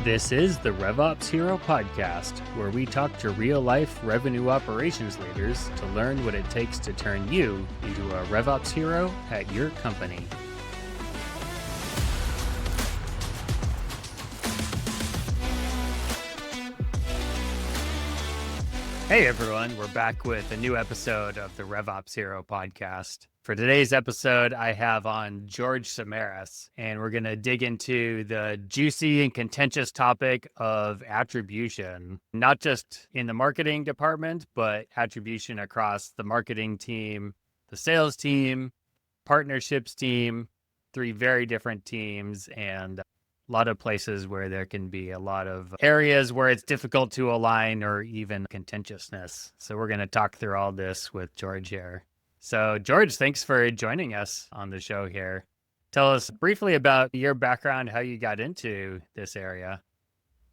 This is the RevOps Hero podcast, where we talk to real-life revenue operations leaders to learn what it takes to turn you into a RevOps hero at your company. Hey everyone, we're back with a new episode of the RevOps Hero podcast. For today's episode, I have on George Samaras, and we're going to dig into the juicy and contentious topic of attribution, not just in the marketing department, but attribution across the marketing team, the sales team, partnerships team, three very different teams, and a lot of places where there can be a lot of areas where it's difficult to align or even contentiousness. So we're going to talk through all this with George here. So George, thanks for joining us on the show here. Tell us briefly about your background, how you got into this area.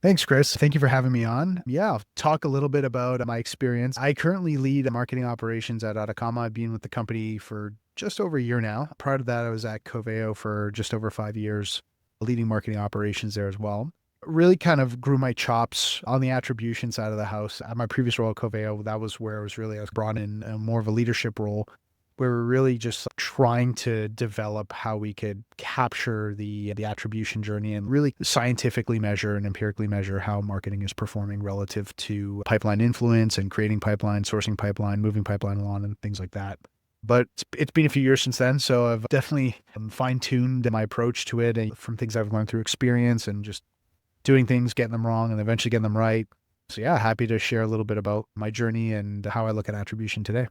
Thanks, Chris. Thank you for having me on. Yeah, I'll talk a little bit about my experience. I currently lead marketing operations at Ataccama. I've been with the company for just over a year now. Prior to that, I was at Coveo for just over 5 years, leading marketing operations there as well. Really kind of grew my chops on the attribution side of the house. At my previous role at Coveo, that was where I was brought in more of a leadership role, where we're really just trying to develop how we could capture the attribution journey and really scientifically measure and empirically measure how marketing is performing relative to pipeline influence and creating pipeline, sourcing pipeline, moving pipeline along, and things like that. But it's been a few years since then, so I've definitely fine-tuned my approach to it and from things I've learned through experience and just doing things, getting them wrong, and eventually getting them right. So yeah, happy to share a little bit about my journey and how I look at attribution today.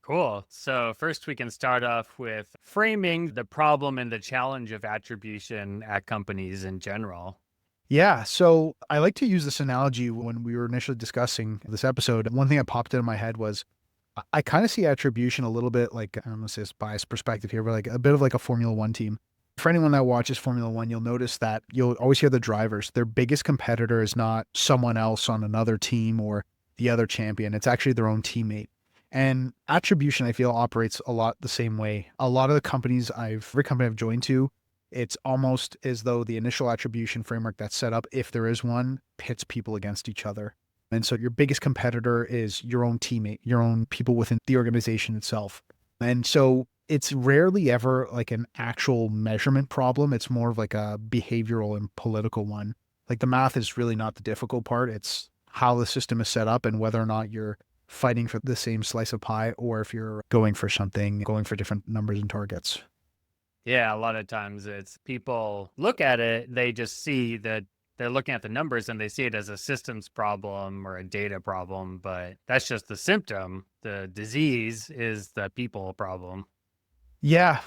Cool. So first we can start off with framing the problem and the challenge of attribution at companies in general. Yeah, so I like to use this analogy when we were initially discussing this episode. One thing that popped into my head was I kind of see attribution a little bit like, I don't know if this is biased perspective here, but like a bit of like a Formula One team. For anyone that watches Formula One, you'll notice that you'll always hear the drivers. Their biggest competitor is not someone else on another team or the other champion. It's actually their own teammate. And attribution, I feel, operates a lot the same way. A lot of the companies every company I've joined to, it's almost as though the initial attribution framework that's set up, if there is one, pits people against each other. And so your biggest competitor is your own teammate, your own people within the organization itself. And so it's rarely ever like an actual measurement problem. It's more of like a behavioral and political one. Like the math is really not the difficult part. It's how the system is set up and whether or not you're fighting for the same slice of pie or if you're going for different numbers and targets. Yeah, a lot of times it's people look at it, they just see that they're looking at the numbers and they see it as a systems problem or a data problem, but that's just the symptom. The disease is the people problem. Yeah,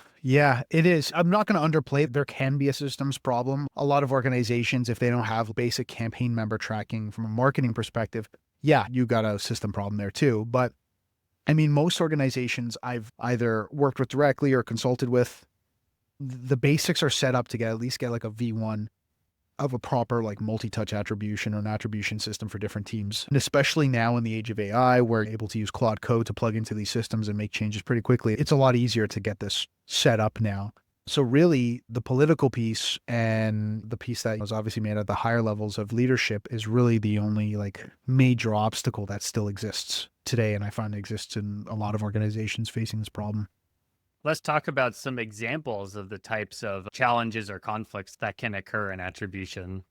it is. I'm not going to underplay it. There can be a systems problem. A lot of organizations, if they don't have basic campaign member tracking from a marketing perspective, yeah, you got a system problem there too. But I mean, most organizations I've either worked with directly or consulted with, the basics are set up to at least get like a V1 of a proper like multi-touch attribution or an attribution system for different teams. And especially now in the age of AI, we're able to use Claude Code to plug into these systems and make changes pretty quickly. It's a lot easier to get this set up now. So really the political piece and the piece that was obviously made at the higher levels of leadership is really the only like major obstacle that still exists today. And I find it exists in a lot of organizations facing this problem. Let's talk about some examples of the types of challenges or conflicts that can occur in attribution.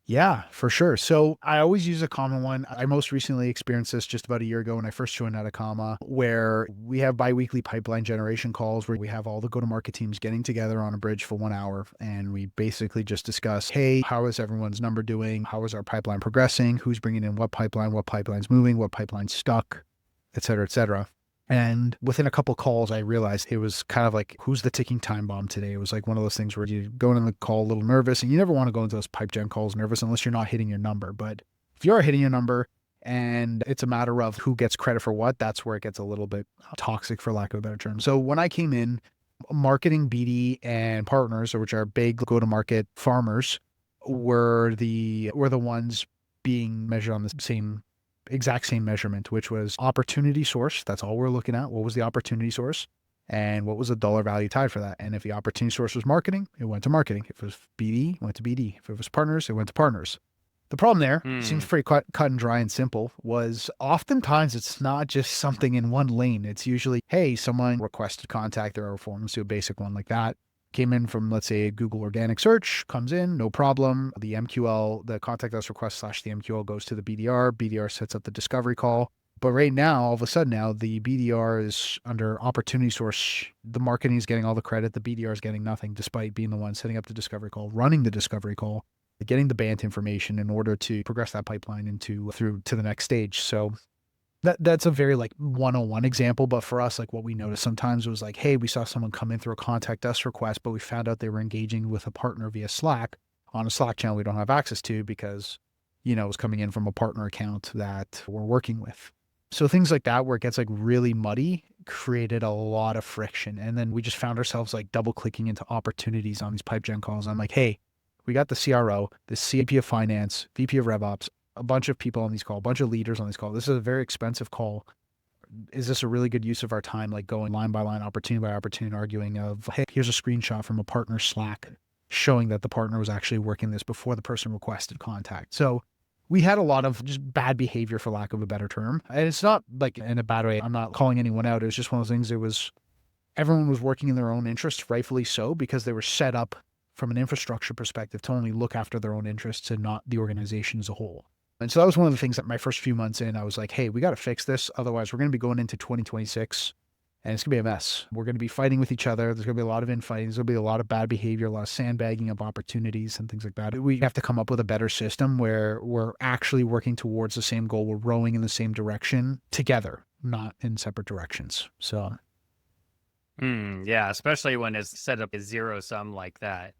Yeah, for sure. So I always use a common one. I most recently experienced this just about a year ago when I first joined Ataccama, where we have biweekly pipeline generation calls where we have all the go-to-market teams getting together on a bridge for 1 hour. And we basically just discuss, hey, how is everyone's number doing? How is our pipeline progressing? Who's bringing in what pipeline's moving, what pipeline's stuck, et cetera, et cetera. And within a couple calls, I realized it was kind of like, who's the ticking time bomb today? It was like one of those things where you go into the call a little nervous, and you never want to go into those pipe gen calls nervous unless you're not hitting your number. But if you are hitting your number and it's a matter of who gets credit for what, that's where it gets a little bit toxic, for lack of a better term. So when I came in, marketing, BD, and partners, which are big go-to-market farmers, were the ones being measured on the exact same measurement, which was opportunity source. That's all we're looking at. What was the opportunity source? and what was the dollar value tied for that. And if the opportunity source was marketing, it went to marketing. If it was BD, it went to BD. If it was partners, it went to partners. The problem there, seems pretty cut and dry and simple, was oftentimes it's not just something in one lane. It's usually, hey, someone requested contact or form, let's do a basic one like that. Came in from, let's say, a Google organic search, comes in, no problem. The MQL, the contact us request / the MQL goes to the BDR. BDR sets up the discovery call. But right now, all of a sudden now, the BDR is under opportunity source. The marketing is getting all the credit. The BDR is getting nothing, despite being the one setting up the discovery call, running the discovery call, getting the BANT information in order to progress that pipeline through to the next stage. So that's a very like 101 example. But for us, like what we noticed sometimes was like, hey, we saw someone come in through a contact us request, but we found out they were engaging with a partner via Slack on a Slack channel we don't have access to because, it was coming in from a partner account that we're working with. So things like that, where it gets like really muddy, created a lot of friction. And then we just found ourselves like double clicking into opportunities on these pipe gen calls. I'm like, hey, we got the CRO, the CVP of finance, VP of RevOps, a bunch of people on these calls, a bunch of leaders on this call. This is a very expensive call. Is this a really good use of our time? Like going line by line, opportunity by opportunity, arguing of, hey, here's a screenshot from a partner Slack showing that the partner was actually working this before the person requested contact. So we had a lot of just bad behavior, for lack of a better term. And it's not like in a bad way. I'm not calling anyone out. It was just one of those things. Everyone was working in their own interest, rightfully so, because they were set up from an infrastructure perspective to only look after their own interests and not the organization as a whole. And so that was one of the things that my first few months in, I was like, hey, we got to fix this. Otherwise, we're going to be going into 2026 and it's going to be a mess. We're going to be fighting with each other. There's going to be a lot of infighting. There's going to be a lot of bad behavior, a lot of sandbagging of opportunities and things like that. We have to come up with a better system where we're actually working towards the same goal. We're rowing in the same direction together, not in separate directions. So. Yeah, especially when it's set up as zero sum like that.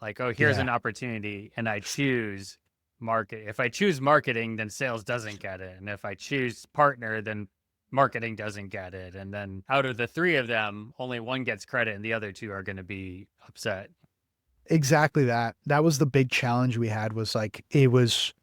Like, oh, here's an opportunity and I choose market. If I choose marketing, then sales doesn't get it. And if I choose partner, then marketing doesn't get it. And then out of the three of them, only one gets credit and the other two are going to be upset. Exactly that. That was the big challenge we had, was like, it was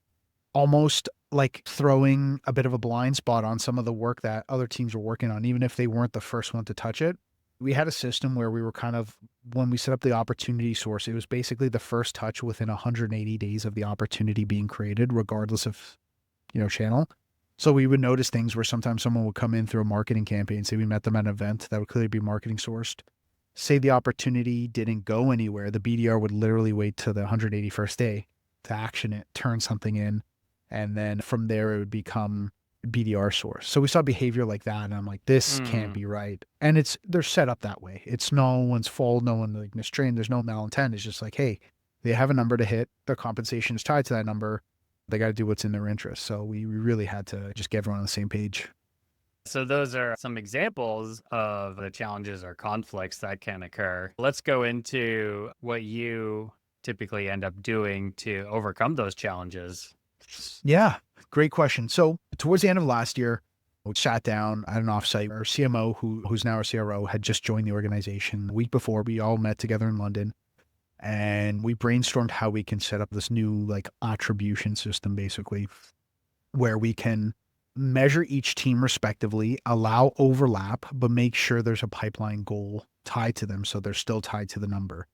almost like throwing a bit of a blind spot on some of the work that other teams were working on, even if they weren't the first one to touch it. We had a system where we were kind of, when we set up the opportunity source, it was basically the first touch within 180 days of the opportunity being created, regardless of, channel. So we would notice things where sometimes someone would come in through a marketing campaign. Say we met them at an event that would clearly be marketing sourced. Say the opportunity didn't go anywhere. The BDR would literally wait till the 181st day to action it, turn something in. And then from there, it would become BDR source. So we saw behavior like that. And I'm like, this can't be right. And they're set up that way. It's no one's fault. No one like mistrained. There's no malintent. It's just like, hey, they have a number to hit. Their compensation is tied to that number. They got to do what's in their interest. So we really had to just get everyone on the same page. So those are some examples of the challenges or conflicts that can occur. Let's go into what you typically end up doing to overcome those challenges. Yeah, great question. So towards the end of last year, we sat down at an offsite. Our CMO, who's now our CRO, had just joined the organization. The week before, we all met together in London. And we brainstormed how we can set up this new like attribution system, basically, where we can measure each team respectively, allow overlap, but make sure there's a pipeline goal tied to them. So they're still tied to the number.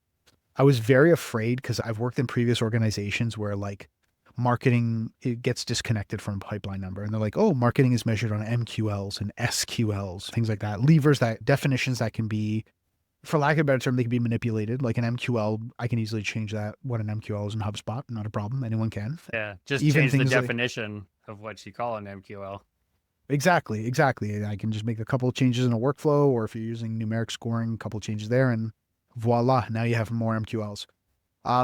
I was very afraid because I've worked in previous organizations where like marketing, it gets disconnected from pipeline number. And they're like, oh, marketing is measured on MQLs and SQLs, things like that. Levers, that definitions that can be, for lack of a better term, they can be manipulated. Like an MQL, I can easily change that, what an MQL is in HubSpot. Not a problem. Anyone can. Yeah. Just even change the definition of what you call an MQL. Exactly. I can just make a couple of changes in a workflow, or if you're using numeric scoring, a couple of changes there, and voila, now you have more MQLs.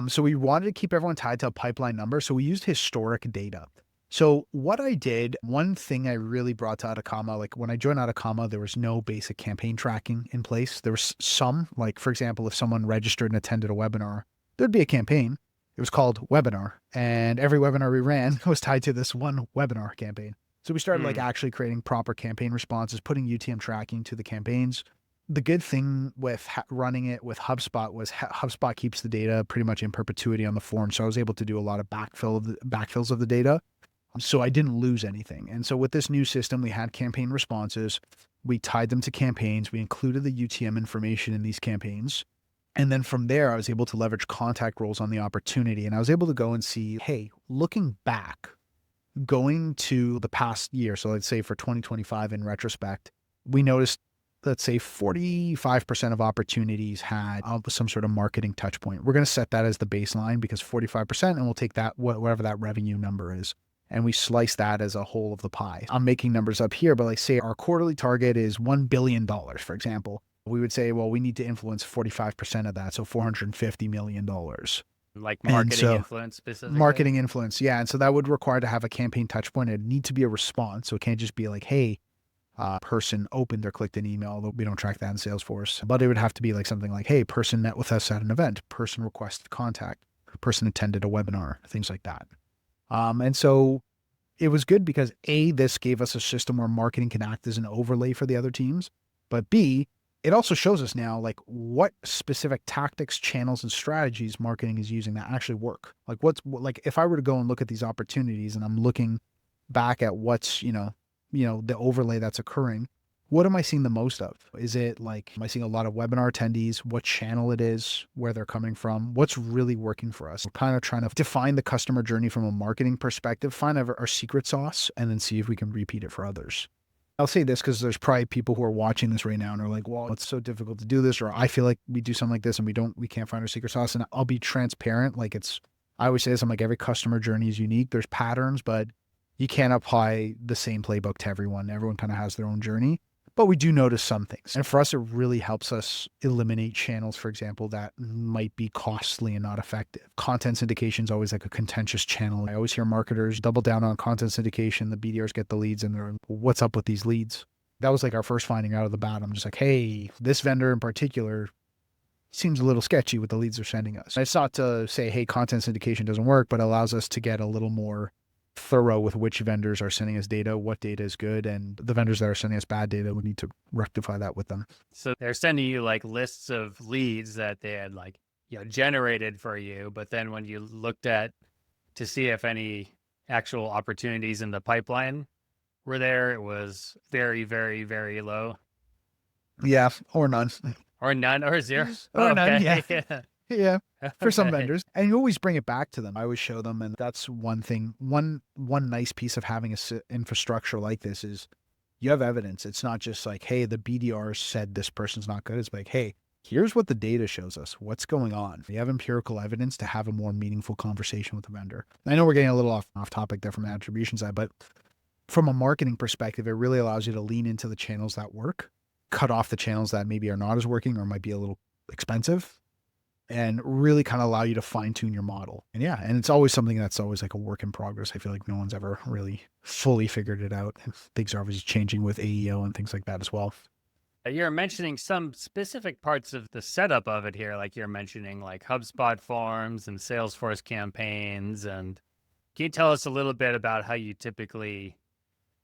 So we wanted to keep everyone tied to a pipeline number. So we used historic data. So what I did, one thing I really brought to Ataccama, like when I joined Ataccama, there was no basic campaign tracking in place. There was some, like for example, if someone registered and attended a webinar, there'd be a campaign. It was called webinar, and every webinar we ran was tied to this one webinar campaign. So we started like actually creating proper campaign responses, putting UTM tracking to the campaigns. The good thing with running it with HubSpot was HubSpot keeps the data pretty much in perpetuity on the form. So I was able to do a lot of backfills of the data. So I didn't lose anything. And so with this new system, we had campaign responses. We tied them to campaigns. We included the UTM information in these campaigns. And then from there, I was able to leverage contact roles on the opportunity. And I was able to go and see, hey, looking back, going to the past year. So let's say for 2025 in retrospect, we noticed, let's say 45% of opportunities had some sort of marketing touch point. We're going to set that as the baseline because 45%, and we'll take that, whatever that revenue number is. And we slice that as a whole of the pie. I'm making numbers up here, but like say our quarterly target is $1 billion, for example. We would say, well, we need to influence 45% of that. So $450 million. Like marketing influence specifically? Marketing influence, yeah. And so that would require to have a campaign touch point. It'd need to be a response. So it can't just be like, hey, person opened or clicked an email. We don't track that in Salesforce. But it would have to be like something like, hey, person met with us at an event. Person requested contact. Person attended a webinar. Things like that. And so it was good because A, this gave us a system where marketing can act as an overlay for the other teams. But B, it also shows us now like what specific tactics, channels, and strategies marketing is using that actually work. Like like if I were to go and look at these opportunities and I'm looking back at what's, the overlay that's occurring, what am I seeing the most of? Is it like, am I seeing a lot of webinar attendees, what channel it is, where they're coming from, what's really working for us? We're kind of trying to define the customer journey from a marketing perspective, find our secret sauce, and then see if we can repeat it for others. I'll say this because there's probably people who are watching this right now and are like, well, it's so difficult to do this, or I feel like we do something like this and we can't find our secret sauce. And I'll be transparent. Like I always say this, I'm like, every customer journey is unique. There's patterns, but you can't apply the same playbook to everyone. Everyone kind of has their own journey, but we do notice some things. And for us, it really helps us eliminate channels, for example, that might be costly and not effective. Content syndication is always like a contentious channel. I always hear marketers double down on content syndication. The BDRs get the leads and they're, what's up with these leads? That was like our first finding out of the bat. I'm just like, hey, this vendor in particular seems a little sketchy with the leads they're sending us. And it's not to say, hey, content syndication doesn't work, but allows us to get a little more thorough with which vendors are sending us data, what data is good, and the vendors that are sending us bad data, we need to rectify that with them. So they're sending you like lists of leads that they had like, generated for you. But then when you looked at to see if any actual opportunities in the pipeline were there, it was very, very, very low. Yeah. Or none. Or none or zero. Or none. Okay. Yeah. Yeah, for some Okay. vendors. And you always bring it back to them. I always show them. And that's one thing, one nice piece of having infrastructure like this is you have evidence. It's not just like, hey, the BDR said this person's not good. It's like, hey, here's what the data shows us. What's going on? You have empirical evidence to have a more meaningful conversation with the vendor. I know we're getting a little off topic there from the attribution side, but from a marketing perspective, it really allows you to lean into the channels that work, cut off the channels that maybe are not as working or might be a little expensive, and really kind of allow you to fine tune your model. And yeah, and it's always something that's always like a work in progress. I feel like no one's ever really fully figured it out. And things are obviously changing with AEO and things like that as well. You're mentioning some specific parts of the setup of it here, like you're mentioning like HubSpot forms and Salesforce campaigns. And can you tell us a little bit about how you typically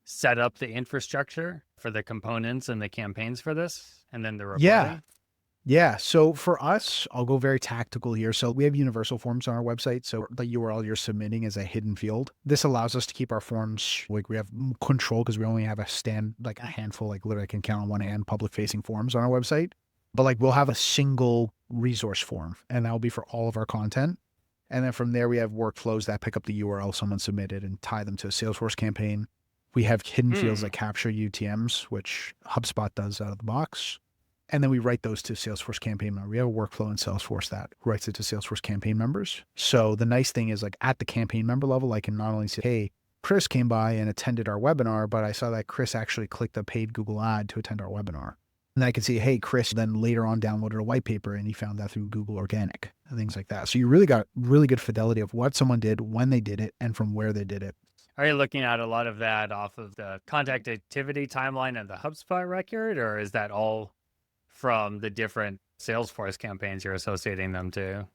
set up the infrastructure for the components and the campaigns for this, and then the reporting? Yeah. So for us, I'll go very tactical here. So we have universal forms on our website. So the URL you're submitting is a hidden field. This allows us to keep our forms, like we have control because we only have a handful, like literally I can count on one hand, public facing forms on our website. But like we'll have a single resource form and that'll be for all of our content. And then from there, we have workflows that pick up the URL someone submitted and tie them to a Salesforce campaign. We have hidden fields that capture UTMs, which HubSpot does out of the box. And then we write those to Salesforce campaign members. We have a workflow in Salesforce that writes it to Salesforce campaign members. So the nice thing is like at the campaign member level, I can not only say, hey, Chris came by and attended our webinar, but I saw that Chris actually clicked a paid Google ad to attend our webinar. And I can see, hey, Chris then later on downloaded a white paper and he found that through Google Organic and things like that. So you really got really good fidelity of what someone did, when they did it, and from where they did it. Are you looking at a lot of that off of the contact activity timeline and the HubSpot record, or is that all from the different Salesforce campaigns you're associating them to?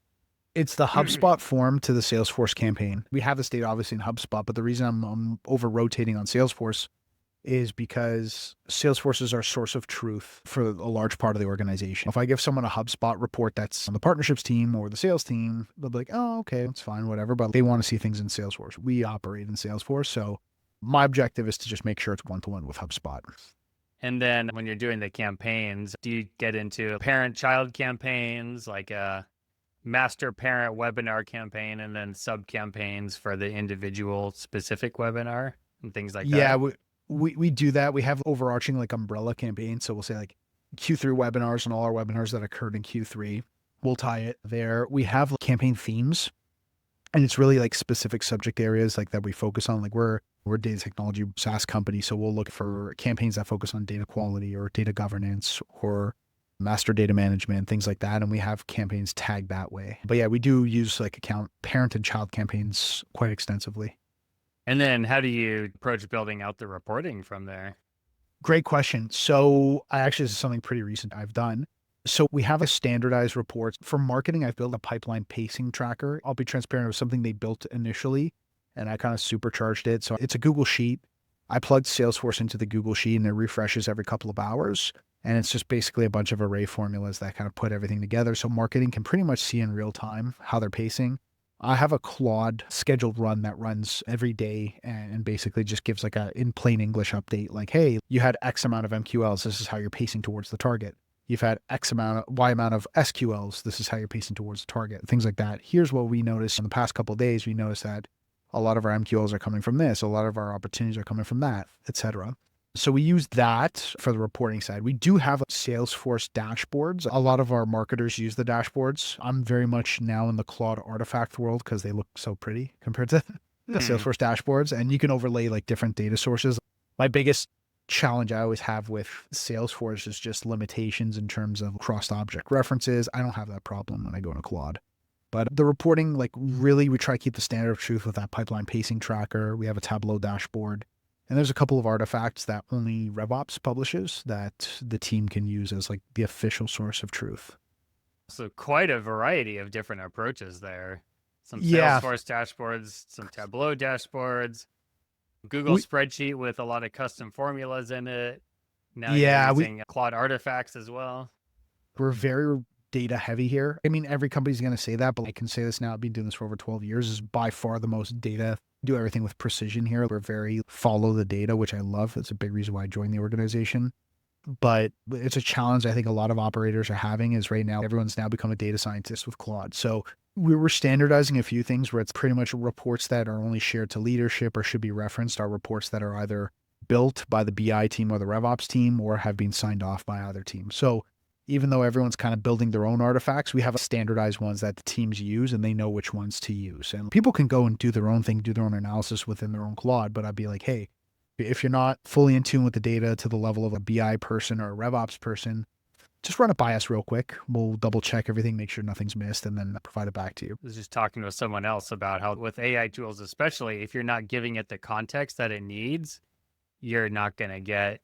It's the HubSpot form to the Salesforce campaign. We have this data obviously in HubSpot, but the reason I'm over rotating on Salesforce is because Salesforce is our source of truth for a large part of the organization. If I give someone a HubSpot report that's on the partnerships team or the sales team, they'll be like, oh, okay, that's fine, whatever. But they want to see things in Salesforce. We operate in Salesforce. So my objective is to just make sure it's one-to-one with HubSpot. And then when you're doing the campaigns, do you get into parent-child campaigns, like a master-parent webinar campaign, and then sub-campaigns for the individual specific webinar and things like Yeah, that? we do that. We have overarching like umbrella campaigns. So we'll say like Q3 webinars and all our webinars that occurred in Q3. We'll tie it there. We have campaign themes, and it's really like specific subject areas like that we focus on. Like we're a data technology SaaS company, so we'll look for campaigns that focus on data quality or data governance or master data management, things like that. And we have campaigns tagged that way. But yeah, we do use like parent and child campaigns quite extensively. And then how do you approach building out the reporting from there? Great question. So this is something pretty recent I've done. So we have a standardized report for marketing. I've built a pipeline pacing tracker. I'll be transparent. It was something they built initially and I kind of supercharged it. So it's a Google Sheet. I plugged Salesforce into the Google Sheet and it refreshes every couple of hours. And it's just basically a bunch of array formulas that kind of put everything together. So marketing can pretty much see in real time how they're pacing. I have a Claude scheduled run that runs every day and basically just gives like a in plain English update like, hey, you had X amount of MQLs. This is how you're pacing towards the target. You've had Y amount of SQLs. This is how you're pacing towards the target. Things like that. Here's what we noticed in the past couple of days. We noticed that a lot of our MQLs are coming from this. A lot of our opportunities are coming from that, etc. So we use that for the reporting side. We do have Salesforce dashboards. A lot of our marketers use the dashboards. I'm very much now in the Claude artifact world because they look so pretty compared to the Salesforce dashboards. And you can overlay like different data sources. My biggest challenge I always have with Salesforce is just limitations in terms of cross-object references. I don't have that problem when I go into Claude. But the reporting, like really, we try to keep the standard of truth with that pipeline pacing tracker. We have a Tableau dashboard. And there's a couple of artifacts that only RevOps publishes that the team can use as like the official source of truth. So quite a variety of different approaches there. Some Yeah. Salesforce dashboards, some Tableau dashboards, Google spreadsheet with a lot of custom formulas in it. Now you're using Claude artifacts as well. We're very data heavy here. I mean, every company's going to say that, but I can say this now. I've been doing this for over 12 years. Is by far the most data. Do everything with precision here. We're very follow the data, which I love. That's a big reason why I joined the organization. But it's a challenge I think a lot of operators are having is right now, everyone's now become a data scientist with Claude. So we were standardizing a few things where it's pretty much reports that are only shared to leadership or should be referenced are reports that are either built by the BI team or the RevOps team or have been signed off by either team. So even though everyone's kind of building their own artifacts, we have standardized ones that the teams use and they know which ones to use. And people can go and do their own thing, do their own analysis within their own Claude. But I'd be like, hey, if you're not fully in tune with the data to the level of a BI person or a RevOps person, just run it by us real quick. We'll double check everything, make sure nothing's missed, and then provide it back to you. I was just talking to someone else about how with AI tools, especially if you're not giving it the context that it needs, you're not going to get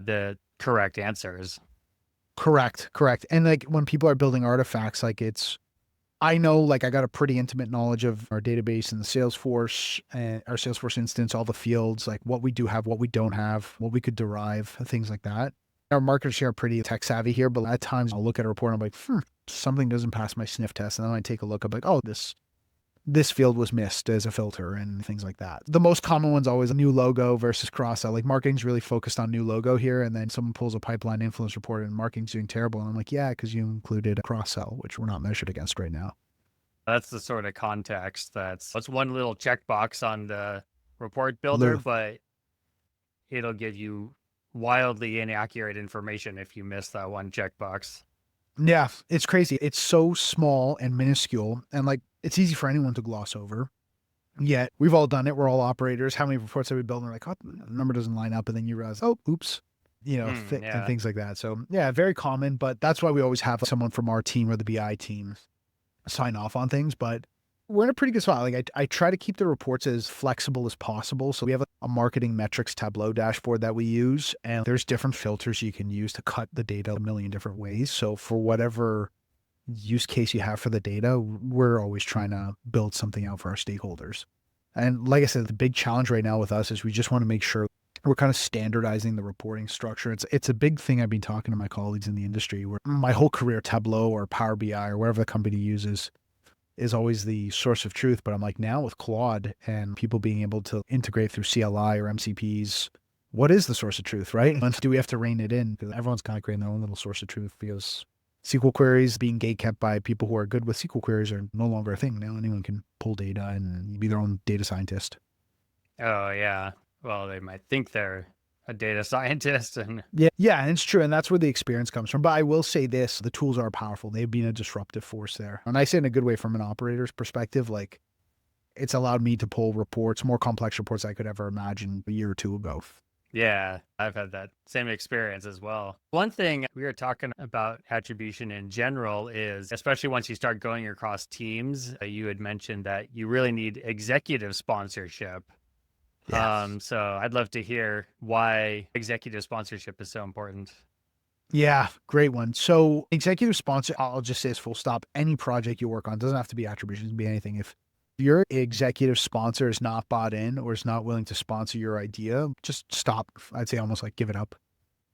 the correct answers. Correct. And like when people are building artifacts, like I know like I got a pretty intimate knowledge of our database and the Salesforce and our Salesforce instance, all the fields, like what we do have, what we don't have, what we could derive, things like that. Our marketers here are pretty tech savvy here, but at times I'll look at a report and I'm like, something doesn't pass my sniff test. And then I take a look, I'm like, oh, this field was missed as a filter and things like that. The most common one's always a new logo versus cross-sell. Like marketing's really focused on new logo here. And then someone pulls a pipeline influence report and marketing's doing terrible. And I'm like, yeah, because you included a cross-sell, which we're not measured against right now. That's the sort of context that's one little checkbox on the report builder, but it'll give you wildly inaccurate information if you miss that one checkbox. Yeah, it's crazy. It's so small and minuscule and like it's easy for anyone to gloss over. Yet we've all done it. We're all operators. How many reports have we built? And we're like, oh, the number doesn't line up. And then you realize, oh, oops, and things like that. So yeah, very common, but that's why we always have someone from our team or the BI team sign off on things. But we're in a pretty good spot. Like I try to keep the reports as flexible as possible. So we have a marketing metrics Tableau dashboard that we use, and there's different filters you can use to cut the data a million different ways. So for whatever use case you have for the data, we're always trying to build something out for our stakeholders. And like I said, the big challenge right now with us is we just want to make sure we're kind of standardizing the reporting structure. It's a big thing I've been talking to my colleagues in the industry where my whole career, Tableau or Power BI or whatever the company uses is always the source of truth. But I'm like now with Claude and people being able to integrate through CLI or MCPs what is the source of truth, right? And do we have to rein it in? Because everyone's kind of creating their own little source of truth, because SQL queries being gatekept by people who are good with SQL queries are no longer a thing. Now anyone can pull data and be their own data scientist. Oh, yeah. Well, they might think they're a data scientist and Yeah, and it's true. And that's where the experience comes from. But I will say this, the tools are powerful. They've been a disruptive force there. And I say in a good way from an operator's perspective, like it's allowed me to pull reports, more complex reports I could ever imagine a year or two ago. yeah, I've had that same experience as well. One thing we were talking about attribution in general is, especially once you start going across teams, you had mentioned that you really need executive sponsorship. Yeah. So I'd love to hear why executive sponsorship is so important. Yeah, great one. So executive sponsor, I'll just say it's full stop. Any project you work on doesn't have to be attribution, it can be anything. If your executive sponsor is not bought in or is not willing to sponsor your idea, just stop. I'd say almost like give it up.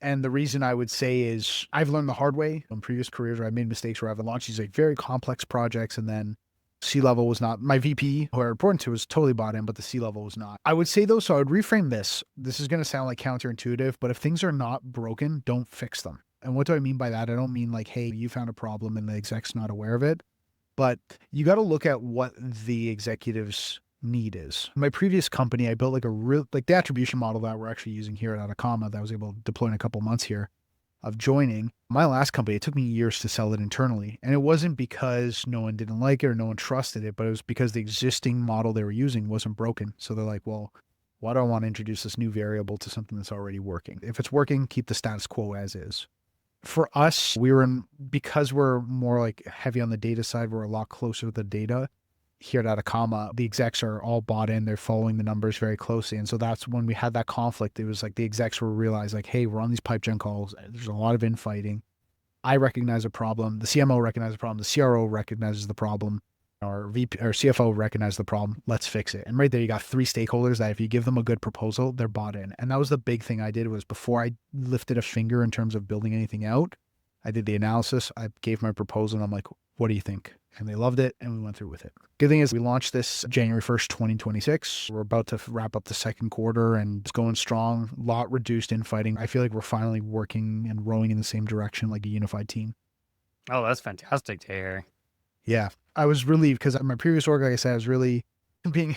And the reason I would say is I've learned the hard way in previous careers where I've made mistakes where I've launched these like very complex projects and then C-level was not, my VP who I reported to was totally bought in, but the C-level was not. I would say though, so I would reframe this. This is going to sound like counterintuitive, but if things are not broken, don't fix them. And what do I mean by that? I don't mean like, hey, you found a problem and the exec's not aware of it, but you got to look at what the executive's need is. In my previous company, I built like a real, like the attribution model that we're actually using here at Ataccama that I was able to deploy in a couple months here of joining. My last company, it took me years to sell it internally. And it wasn't because no one didn't like it or no one trusted it, but it was because the existing model they were using wasn't broken. So they're like, well, why do I want to introduce this new variable to something that's already working? If it's working, keep the status quo as is. For us, because we're more like heavy on the data side, we're a lot closer to the data here at Ataccama. The execs are all bought in. They're following the numbers very closely. And so that's when we had that conflict. It was like the execs were realized like, hey, we're on these pipe gen calls. There's a lot of infighting. I recognize a problem. The CMO recognizes the problem. The CRO recognizes the problem. Our VP or CFO recognizes the problem. Let's fix it. And right there, you got three stakeholders that if you give them a good proposal, they're bought in. And that was the big thing I did was before I lifted a finger in terms of building anything out, I did the analysis. I gave my proposal and I'm like, what do you think? And they loved it and we went through with it. Good thing is we launched this January 1st, 2026. We're about to wrap up the second quarter and it's going strong, a lot reduced infighting. I feel like we're finally working and rowing in the same direction like a unified team. Oh, that's fantastic to hear. Yeah, I was relieved because my previous org, like I said, I was really being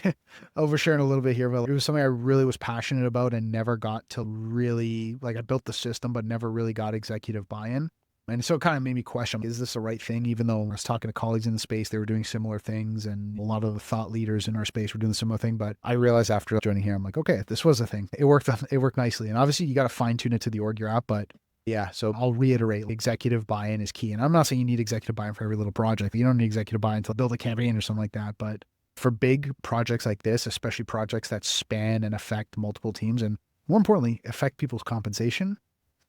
oversharing a little bit here, but it was something I really was passionate about and never got to really, like I built the system, but never really got executive buy-in. And so it kind of made me question, is this the right thing? Even though I was talking to colleagues in the space, they were doing similar things and a lot of the thought leaders in our space were doing the similar thing. But I realized after joining here, I'm like, okay, this was a thing. It worked nicely. And obviously you got to fine tune it to the org you're at, but yeah, so I'll reiterate, executive buy-in is key. And I'm not saying you need executive buy-in for every little project. You don't need executive buy-in to build a campaign or something like that. But for big projects like this, especially projects that span and affect multiple teams and more importantly, affect people's compensation,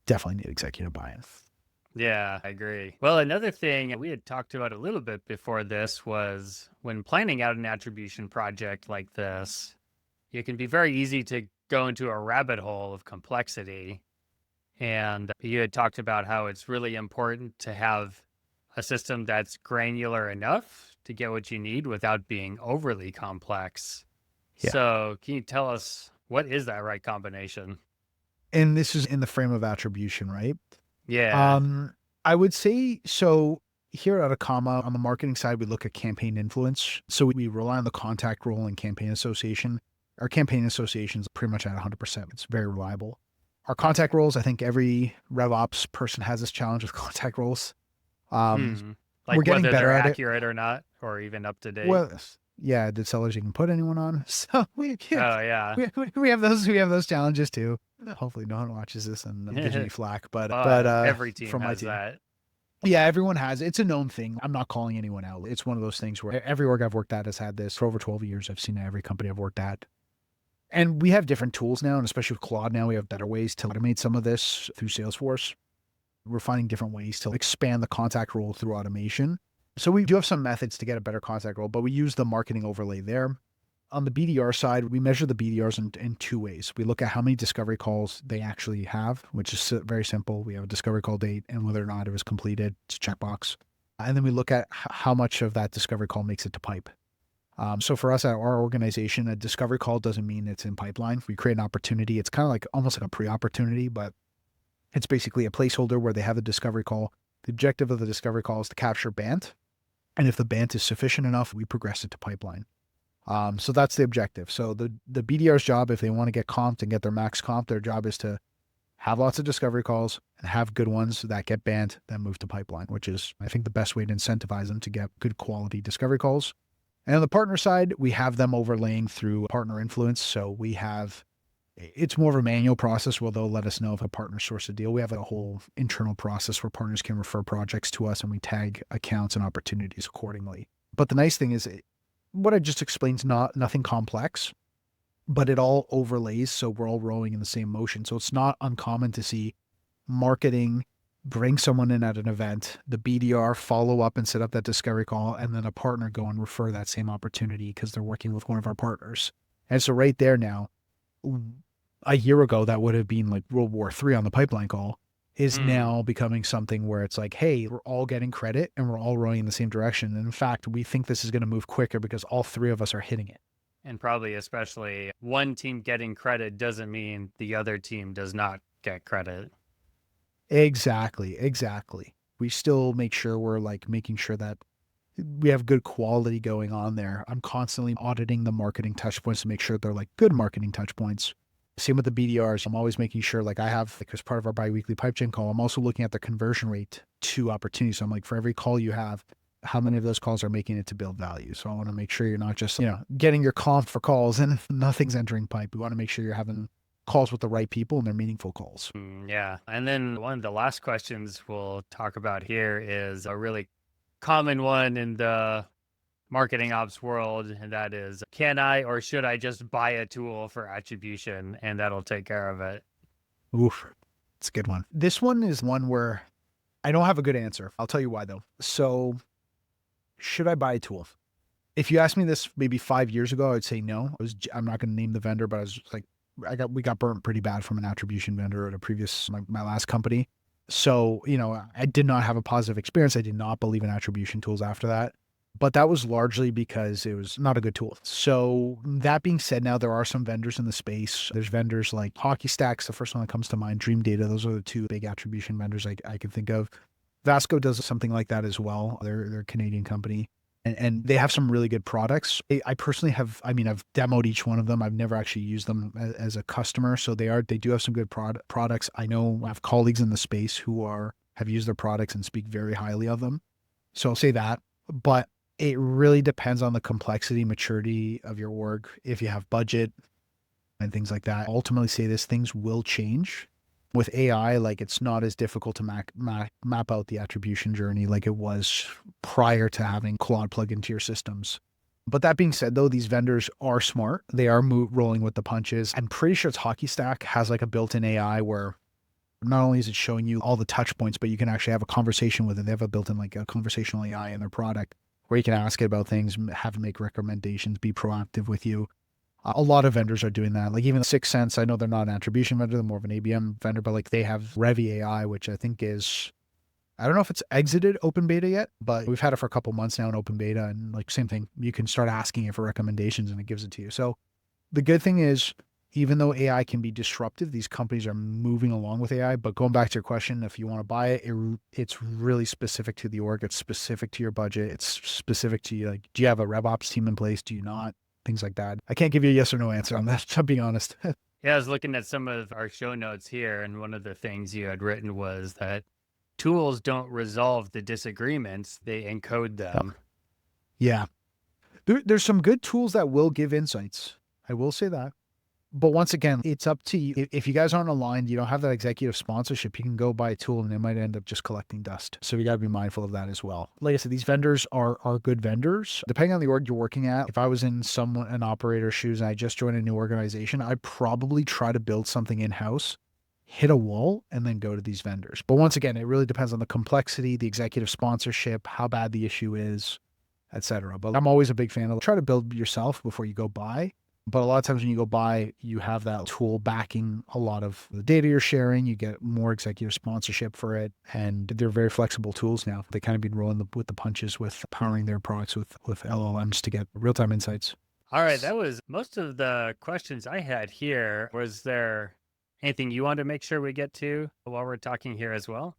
definitely need executive buy-in. Yeah, I agree. Well, another thing we had talked about a little bit before this was when planning out an attribution project like this, it can be very easy to go into a rabbit hole of complexity. And you had talked about how it's really important to have a system that's granular enough to get what you need without being overly complex. Yeah. So can you tell us what is that right combination? And this is in the frame of attribution, right? Yeah. I would say, so here at Ataccama, on the marketing side, we look at campaign influence. So we rely on the contact role and campaign association. Our campaign association is pretty much at 100%. It's very reliable. Our contact roles, I think every RevOps person has this challenge with contact roles. Like we're getting whether better they're at it. accurate or not, or even up to date. Well, yeah, did sellers even put anyone on? So Oh yeah. we have those challenges too. Hopefully no one watches this and gives me flack, but every team from my has team. that. Yeah, everyone has. It's a known thing. I'm not calling anyone out. It's one of those things where every org I've worked at has had this for over 12 years. I've seen every company I've worked at. And we have different tools now, and especially with Claude now, we have better ways to automate some of this through Salesforce. We're finding different ways to expand the contact role through automation. So we do have some methods to get a better contact role, but we use the marketing overlay there. On the BDR side, we measure the BDRs in two ways. We look at how many discovery calls they actually have, which is very simple. We have a discovery call date and whether or not it was completed. It's a checkbox. And then we look at how much of that discovery call makes it to pipe. So for us at our organization, a discovery call doesn't mean it's in pipeline. We create an opportunity. It's kind of like almost like a pre-opportunity, but it's basically a placeholder where they have a discovery call. The objective of the discovery call is to capture BANT. And if the BANT is sufficient enough, we progress it to pipeline. So that's the objective. So the BDR's job, if they want to get comped and get their max comp, their job is to have lots of discovery calls and have good ones that get BANT, then move to pipeline, which is, I think, the best way to incentivize them to get good quality discovery calls. And on the partner side, we have them overlaying through partner influence. So it's more of a manual process where they'll let us know if a partner sourced a deal. We have a whole internal process where partners can refer projects to us and we tag accounts and opportunities accordingly. But the nice thing is what I just explained is nothing complex, but it all overlays. So we're all rowing in the same motion. So it's not uncommon to see marketing bring someone in at an event, the BDR follow up and set up that discovery call, and then a partner go and refer that same opportunity because they're working with one of our partners. And so right there now, a year ago, that would have been like World War III on the pipeline call, is now becoming something where it's like, hey, we're all getting credit and we're all rowing in the same direction. And in fact, we think this is going to move quicker because all three of us are hitting it. And probably especially one team getting credit doesn't mean the other team does not get credit. Exactly. We still make sure we're like making sure that we have good quality going on there. I'm constantly auditing the marketing touch points to make sure they're like good marketing touch points. Same with the BDRs. I'm always making sure like I have, like as part of our biweekly pipe chain call, I'm also looking at the conversion rate to opportunities. So I'm like, for every call you have, how many of those calls are making it to build value? So I want to make sure you're not just, getting your comp for calls and nothing's entering pipe. We want to make sure you're having calls with the right people and they're meaningful calls. Yeah. And then one of the last questions we'll talk about here is a really common one in the marketing ops world, and that is, can I or should I just buy a tool for attribution and that'll take care of it? Oof, it's a good one. This one is one where I don't have a good answer. I'll tell you why though. So should I buy a tool? If you asked me this maybe 5 years ago, I would say no. I'm not going to name the vendor, but I was like, we got burnt pretty bad from an attribution vendor at my last company. So, I did not have a positive experience. I did not believe in attribution tools after that, but that was largely because it was not a good tool. So that being said, now there are some vendors in the space. There's vendors like Hockey Stacks, the first one that comes to mind, Dream Data. Those are the two big attribution vendors I can think of. Vasco does something like that as well. They're a Canadian company. And they have some really good products. I personally I've demoed each one of them. I've never actually used them as a customer. So they do have some good products. I know I have colleagues in the space who have used their products and speak very highly of them. So I'll say that, but it really depends on the complexity, maturity of your org. If you have budget and things like that, ultimately say this, things will change. With AI, like it's not as difficult to map out the attribution journey like it was prior to having Claude plug into your systems. But that being said, though, these vendors are smart. They are rolling with the punches. I'm pretty sure it's Hockey Stack has like a built-in AI where not only is it showing you all the touch points, but you can actually have a conversation with it. They have a built-in like a conversational AI in their product where you can ask it about things, have it make recommendations, be proactive with you. A lot of vendors are doing that. Like even 6 Sense, I know they're not an attribution vendor, they're more of an ABM vendor, but like they have Revy AI, which I think I don't know if it's exited open beta yet, but we've had it for a couple months now in open beta, and like same thing, you can start asking it for recommendations and it gives it to you. So the good thing is, even though AI can be disruptive, these companies are moving along with AI. But going back to your question, if you want to buy it, it's really specific to the org. It's specific to your budget. It's specific to you. Like, do you have a RevOps team in place? Do you not? Things like that. I can't give you a yes or no answer on that, to be honest. Yeah, I was looking at some of our show notes here, and one of the things you had written was that tools don't resolve the disagreements, they encode them. Yeah. There's some good tools that will give insights. I will say that. But once again, it's up to you. If you guys aren't aligned, you don't have that executive sponsorship, you can go buy a tool and it might end up just collecting dust. So you got to be mindful of that as well. Like I said, these vendors are good vendors. Depending on the org you're working at, if I was in an operator's shoes and I just joined a new organization, I'd probably try to build something in-house, hit a wall, and then go to these vendors. But once again, it really depends on the complexity, the executive sponsorship, how bad the issue is, etc. But I'm always a big fan of try to build yourself before you go buy. But a lot of times when you go buy, you have that tool backing a lot of the data you're sharing. You get more executive sponsorship for it. And they're very flexible tools now. They kind of been rolling with the punches with powering their products with LLMs to get real-time insights. All right, that was most of the questions I had here. Was there anything you wanted to make sure we get to while we're talking here as well?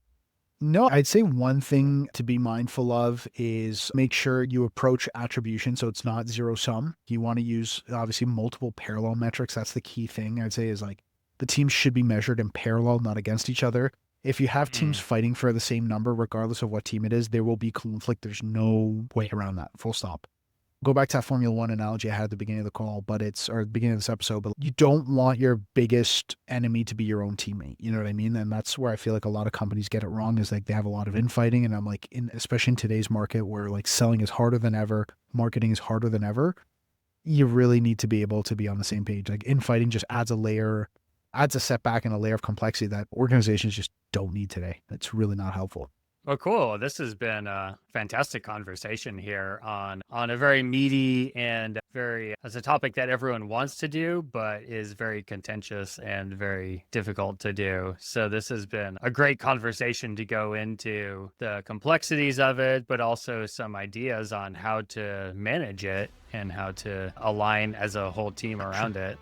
No, I'd say one thing to be mindful of is make sure you approach attribution so it's not zero sum. You want to use obviously multiple parallel metrics. That's the key thing I'd say is like the teams should be measured in parallel, not against each other. If you have teams fighting for the same number, regardless of what team it is, there will be conflict. There's no way around that. Full stop. Go back to that Formula One analogy I had at the beginning of the call, or the beginning of this episode, but you don't want your biggest enemy to be your own teammate. You know what I mean? And that's where I feel like a lot of companies get it wrong is like they have a lot of infighting. And I'm like, especially in today's market where like selling is harder than ever, marketing is harder than ever, you really need to be able to be on the same page. Like infighting just adds a setback and a layer of complexity that organizations just don't need today. It's really not helpful. Well, cool. This has been a fantastic conversation here on a very meaty and as a topic that everyone wants to do, but is very contentious and very difficult to do. So this has been a great conversation to go into the complexities of it, but also some ideas on how to manage it and how to align as a whole team around it.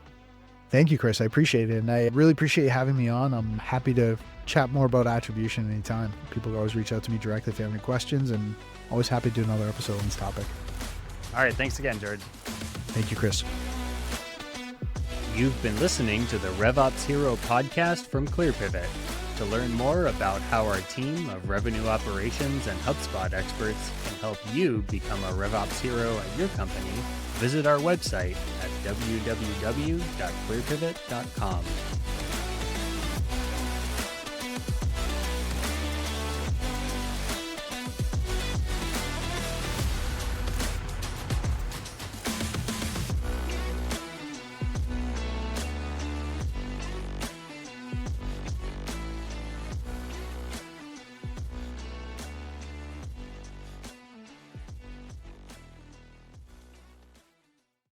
Thank you, Chris. I appreciate it. And I really appreciate you having me on. I'm happy to chat more about attribution anytime. People always reach out to me directly if they have any questions, and always happy to do another episode on this topic. All right. Thanks again, George. Thank you, Chris. You've been listening to the RevOps Hero podcast from ClearPivot. To learn more about how our team of revenue operations and HubSpot experts can help you become a RevOps hero at your company, visit our website at www.clearpivot.com.